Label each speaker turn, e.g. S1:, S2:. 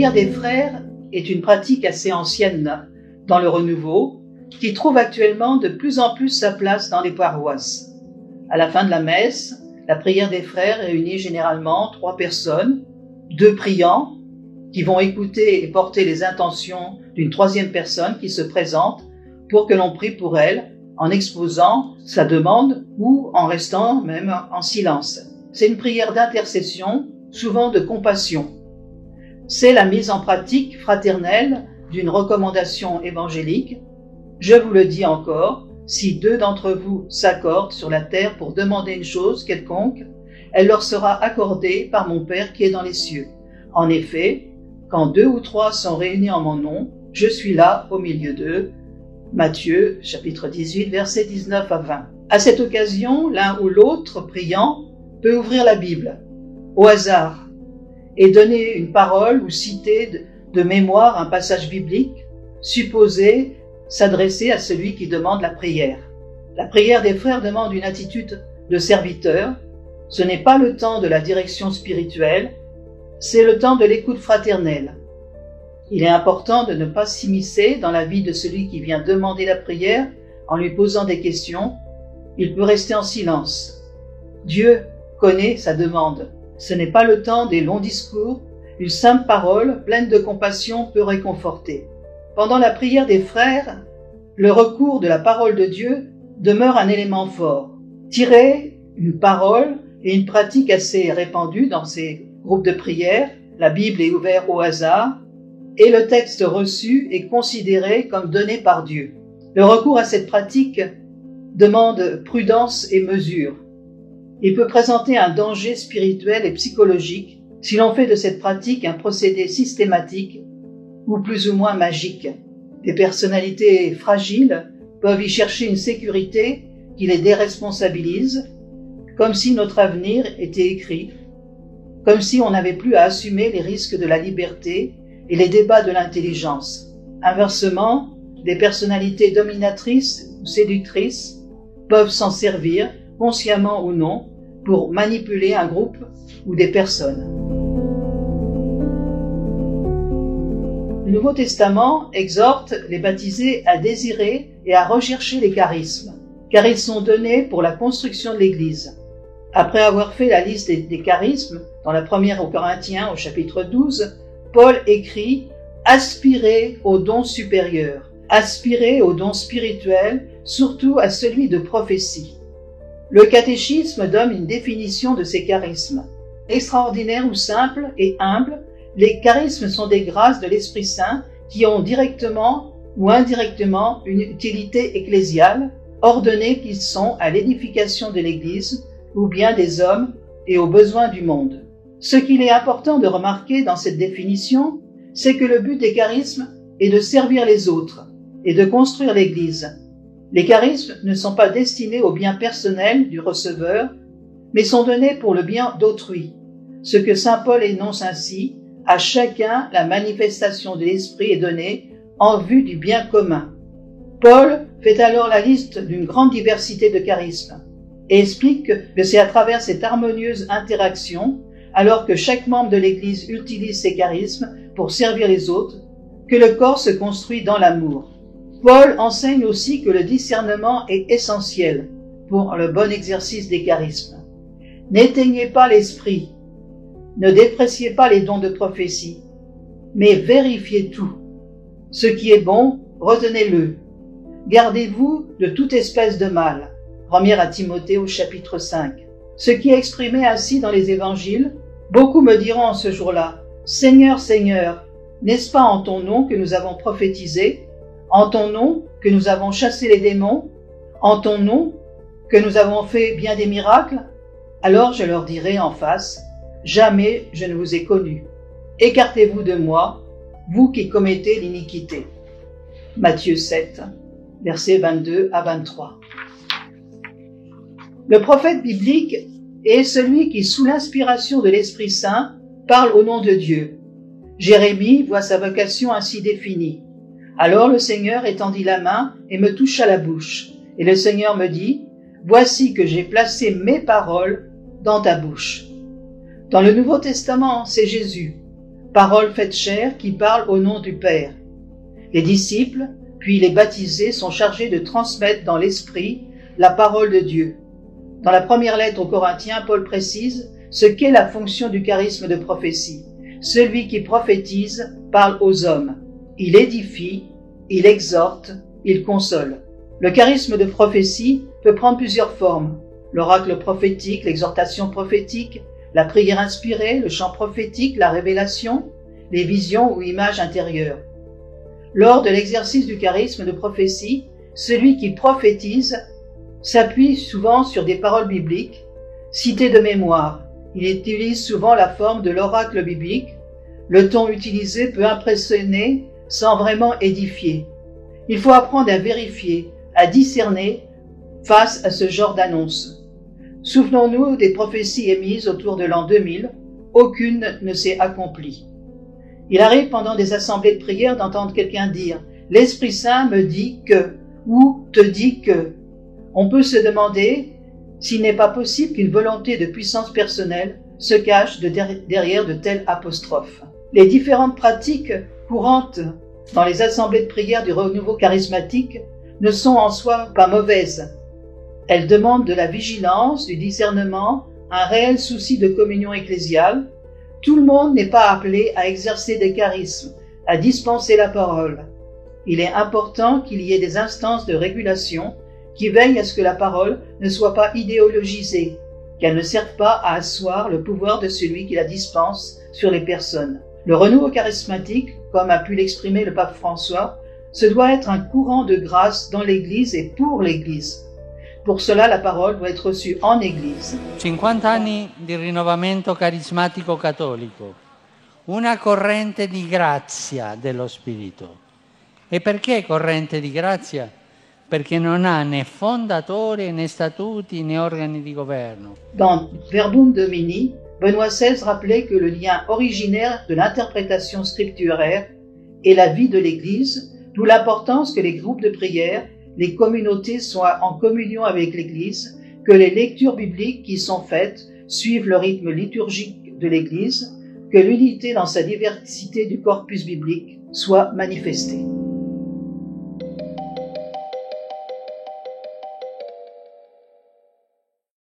S1: prière des frères est une pratique assez ancienne dans le renouveau, qui trouve actuellement de plus en plus sa place dans les paroisses. À la fin de la messe, la prière des frères réunit généralement 3 personnes, 2 priants, qui vont écouter et porter les intentions d'une 3e personne qui se présente pour que l'on prie pour elle, en exposant sa demande ou en restant même en silence. C'est une prière d'intercession, souvent de compassion. C'est la mise en pratique fraternelle d'une recommandation évangélique. Je vous le dis encore, si 2 d'entre vous s'accordent sur la terre pour demander une chose quelconque, elle leur sera accordée par mon Père qui est dans les cieux. En effet, quand 2 ou 3 sont réunis en mon nom, je suis là au milieu d'eux. Matthieu, chapitre 18, versets 19 à 20. À cette occasion, l'un ou l'autre priant peut ouvrir la Bible, au hasard, et donner une parole ou citer de mémoire un passage biblique, supposé s'adresser à celui qui demande la prière. La prière des frères demande une attitude de serviteur. Ce n'est pas le temps de la direction spirituelle, c'est le temps de l'écoute fraternelle. Il est important de ne pas s'immiscer dans la vie de celui qui vient demander la prière en lui posant des questions. Il peut rester en silence. Dieu connaît sa demande. Ce n'est pas le temps des longs discours. Une simple parole pleine de compassion peut réconforter. Pendant la prière des frères, le recours de la parole de Dieu demeure un élément fort. Tirer une parole est une pratique assez répandue dans ces groupes de prière. La Bible est ouverte au hasard et le texte reçu est considéré comme donné par Dieu. Le recours à cette pratique demande prudence et mesure. Il peut présenter un danger spirituel et psychologique si l'on fait de cette pratique un procédé systématique ou plus ou moins magique. Des personnalités fragiles peuvent y chercher une sécurité qui les déresponsabilise, comme si notre avenir était écrit, comme si on n'avait plus à assumer les risques de la liberté et les débats de l'intelligence. Inversement, des personnalités dominatrices ou séductrices peuvent s'en servir, consciemment ou non, pour manipuler un groupe ou des personnes. Le Nouveau Testament exhorte les baptisés à désirer et à rechercher les charismes, car ils sont donnés pour la construction de l'Église. Après avoir fait la liste des charismes, dans la première aux Corinthiens au chapitre 12, Paul écrit « Aspirez aux dons supérieurs, aspirez aux dons spirituels, surtout à celui de prophétie. » Le catéchisme donne une définition de ces charismes. Extraordinaires ou simples et humbles, les charismes sont des grâces de l'Esprit Saint qui ont directement ou indirectement une utilité ecclésiale, ordonnés qu'ils sont à l'édification de l'Église ou bien des hommes et aux besoins du monde. Ce qu'il est important de remarquer dans cette définition, c'est que le but des charismes est de servir les autres et de construire l'Église. Les charismes ne sont pas destinés au bien personnel du receveur, mais sont donnés pour le bien d'autrui. Ce que saint Paul énonce ainsi, à chacun la manifestation de l'Esprit est donnée en vue du bien commun. Paul fait alors la liste d'une grande diversité de charismes et explique que c'est à travers cette harmonieuse interaction, alors que chaque membre de l'Église utilise ses charismes pour servir les autres, que le corps se construit dans l'amour. Paul enseigne aussi que le discernement est essentiel pour le bon exercice des charismes. N'éteignez pas l'esprit, ne dépréciez pas les dons de prophétie, mais vérifiez tout. Ce qui est bon, retenez-le. Gardez-vous de toute espèce de mal. 1 Timothée au chapitre 5. Ce qui est exprimé ainsi dans les évangiles, beaucoup me diront en ce jour-là, « Seigneur, Seigneur, n'est-ce pas en ton nom que nous avons prophétisé, en ton nom que nous avons chassé les démons, en ton nom que nous avons fait bien des miracles ?» Alors je leur dirai en face, « Jamais je ne vous ai connu. Écartez-vous de moi, vous qui commettez l'iniquité. » Matthieu 7, versets 22 à 23. Le prophète biblique est celui qui, sous l'inspiration de l'Esprit Saint, parle au nom de Dieu. Jérémie voit sa vocation ainsi définie. « Alors le Seigneur étendit la main et me toucha la bouche. Et le Seigneur me dit, « Voici que j'ai placé mes paroles dans ta bouche. » Dans le Nouveau Testament, c'est Jésus. parole faite chair qui parle au nom du Père. Les disciples, puis les baptisés, sont chargés de transmettre dans l'Esprit la parole de Dieu. Dans la première lettre aux Corinthiens, Paul précise ce qu'est la fonction du charisme de prophétie. Celui qui prophétise parle aux hommes. Il édifie, il exhorte, il console. Le charisme de prophétie peut prendre plusieurs formes. L'oracle prophétique, l'exhortation prophétique, la prière inspirée, le chant prophétique, la révélation, les visions ou images intérieures. Lors de l'exercice du charisme de prophétie, celui qui prophétise s'appuie souvent sur des paroles bibliques, citées de mémoire. Il utilise souvent la forme de l'oracle biblique. Le ton utilisé peut impressionner sans vraiment édifier. Il faut apprendre à vérifier, à discerner face à ce genre d'annonce. Souvenons-nous des prophéties émises autour de l'an 2000, aucune ne s'est accomplie. Il arrive pendant des assemblées de prière d'entendre quelqu'un dire « L'Esprit Saint me dit que » ou « te dit que ». On peut se demander s'il n'est pas possible qu'une volonté de puissance personnelle se cache derrière de telles apostrophes. Les différentes pratiques courantes dans les assemblées de prière du renouveau charismatique ne sont en soi pas mauvaises. Elles demandent de la vigilance, du discernement, un réel souci de communion ecclésiale. Tout le monde n'est pas appelé à exercer des charismes, à dispenser la parole. Il est important qu'il y ait des instances de régulation qui veillent à ce que la parole ne soit pas idéologisée, qu'elle ne serve pas à asseoir le pouvoir de celui qui la dispense sur les personnes. Le renouveau charismatique, comme a pu l'exprimer le pape François, se doit être un courant de grâce dans l'Église et pour l'Église. Pour cela, la parole doit être reçue en Église.
S2: 50 anni di rinnovamento carismatico cattolico, una corrente di grazia dello Spirito. E perché corrente di grazia? Perché non ha né fondatori, né statuti, né organi di governo.
S1: Dans Verbum Domini, Benoît XVI rappelait que le lien originaire de l'interprétation scripturaire est la vie de l'Église, d'où l'importance que les groupes de prière, les communautés soient en communion avec l'Église, que les lectures bibliques qui sont faites suivent le rythme liturgique de l'Église, que l'unité dans sa diversité du corpus biblique soit manifestée.